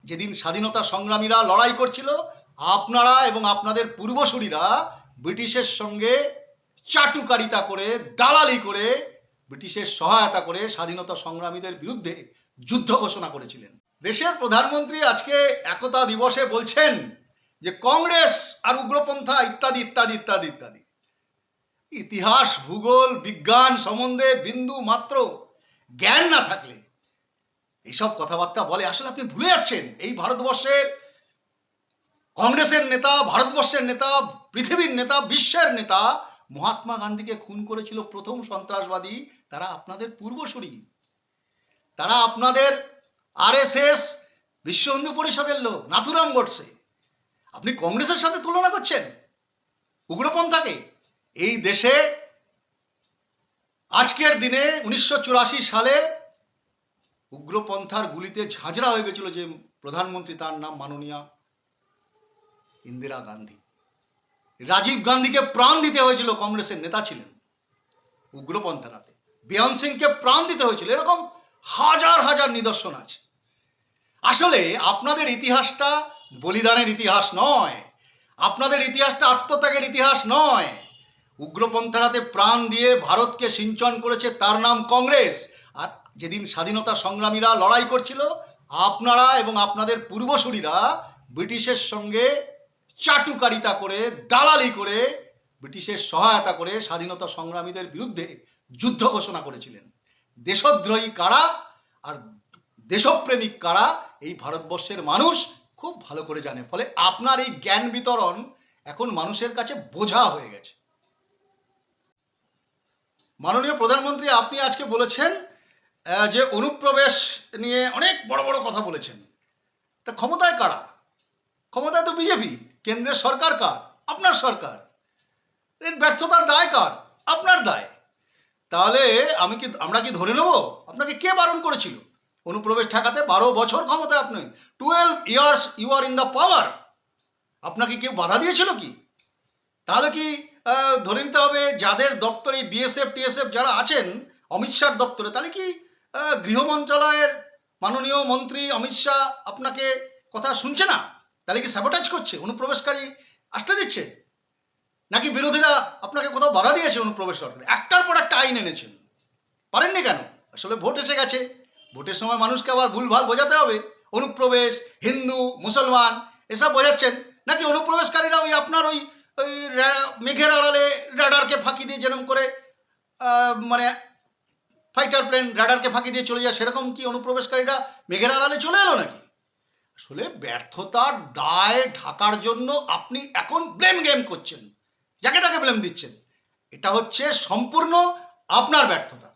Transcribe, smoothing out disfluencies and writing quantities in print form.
যেদিন স্বাধীনতা সংগ্রামীরা লড়াই করছিল, আপনারা এবং আপনাদের পূর্বসূরীরা ব্রিটিশের সঙ্গে চাটুকারিতা করে, দালালি করে, ব্রিটিশের সহায়তা করে স্বাধীনতা সংগ্রামীদের বিরুদ্ধে যুদ্ধ ঘোষণা করেছিলেন। দেশের প্রধানমন্ত্রী আজকে একতা দিবসে বলছেন যে কংগ্রেস আর উগ্রপন্থা ইত্যাদি ইত্যাদি ইত্যাদি ইত্যাদি। ইতিহাস, ভূগোল, বিজ্ঞান সম্বন্ধে বিন্দু মাত্র জ্ঞান না থাকলে এইসব কথাবার্তা বলে। আসলে আপনি ভুলে যাচ্ছেন এই ভারতবর্ষের কংগ্রেসের নেতা, ভারতবর্ষের নেতা, পৃথিবীর নেতা, বিশ্বের নেতা মহাত্মা গান্ধীকে খুন করেছিল প্রথম সন্ত্রাসবাদী তারা আপনাদের পূর্বসূরি, তারা আপনাদের আরএসএস, বিশ্ব হিন্দু পরিষদের লোক, নাথুরাম গোডসে। আপনি কংগ্রেসের সাথে তুলনা করছেন উগ্রপন্থাকে। এই দেশে আজকের দিনে 1984 সালে উগ্রপন্থার গুলিতে ঝাঁঝরা হয়ে গেছিল যে প্রধানমন্ত্রী, তার নাম মাননীয়া ইন্দিরা গান্ধী। রাজীব গান্ধীকে প্রাণ দিতে হয়েছিল, কংগ্রেসের নেতা ছিলেন উগ্রপন্থার হাতে। বেয়ন সিংকে প্রাণ দিতে হয়েছিল। এরকম হাজার হাজার নিদর্শন আছে। আসলে আপনাদের ইতিহাসটা বলিদানের ইতিহাস নয়, আপনাদের ইতিহাসটা আত্মত্যাগের ইতিহাস নয়। উগ্রপন্থার হাতে প্রাণ দিয়ে ভারতকে সিঞ্চন করেছে তার নাম কংগ্রেস। আর যেদিন স্বাধীনতা সংগ্রামীরা লড়াই করছিল, আপনারা এবং আপনাদের পূর্বসূরীরা ব্রিটিশের সঙ্গে চাটুকারিতা করে, দালালি করে, ব্রিটিশের সহায়তা করে স্বাধীনতা সংগ্রামীদের বিরুদ্ধে যুদ্ধ ঘোষণা করেছিলেন। দেশদ্রোহী কারা আর দেশপ্রেমিক কারা এই ভারতবর্ষের মানুষ খুব ভালো করে জানে। ফলে আপনার এই জ্ঞান বিতরণ এখন মানুষের কাছে বোঝা হয়ে গেছে। মাননীয় প্রধানমন্ত্রী, আপনি আজকে বলেছেন যে অনুপ্রবেশ নিয়ে অনেক বড় বড় কথা বলেছেন। তা ক্ষমতায় কারা? ক্ষমতায় তো বিজেপি। কেন্দ্রের সরকার কার? আপনার সরকার। এর ব্যর্থতার দায় কার? আপনার দায়। তাহলে আমরা কি ধরে নেব আপনাকে কে বারণ করেছিল অনুপ্রবেশ ঠেকাতে? 12 বছর ক্ষমতায় আপনি, 12 years you are in the power. আপনাকে কেউ বাধা দিয়েছিল কি? তাহলে কি ধরে নিতে হবে যাদের দপ্তরে বিএসএফ টিএসএফ যারা আছেন অমিত শাহর দপ্তরে, তাহলে কি গৃহ মন্ত্রণালয়ের মাননীয় মন্ত্রী অমিত শাহ আপনাকে কথা শুনছে না? তাহলে কি স্যাবোটাজ করছে, অনুপ্রবেশকারী আসতে দিচ্ছে? নাকি বিরোধীরা আপনাকে কোথাও বাধা দিয়েছে অনুপ্রবেশ করতে? একটার পর একটা আইন এনেছেন, পারেননি কেন? আসলে ভোট এসে গেছে, ভোটের সময় মানুষকে আবার ভুলভাল বোঝাতে হবে। অনুপ্রবেশ, হিন্দু, মুসলমান এসব বোঝাচ্ছেন। নাকি অনুপ্রবেশকারীরা ওই আপনার ওই মেঘের আড়ালে রাডারকে ফাঁকি দিয়ে যেরকম করে মানে ফাইটার প্লেন রাডারকে ফাঁকি দিয়ে চলে যায়, সেরকম কি অনুপ্রবেশকারীরা মেঘের আড়ালে চলে এলো নাকি? আসলে ব্যর্থতার দায় ঢাকার জন্য আপনি এখন ব্লেম গেম করছেন, যাকে তাকে ব্লেম দিচ্ছেন। এটা হচ্ছে সম্পূর্ণ আপনার ব্যর্থতা।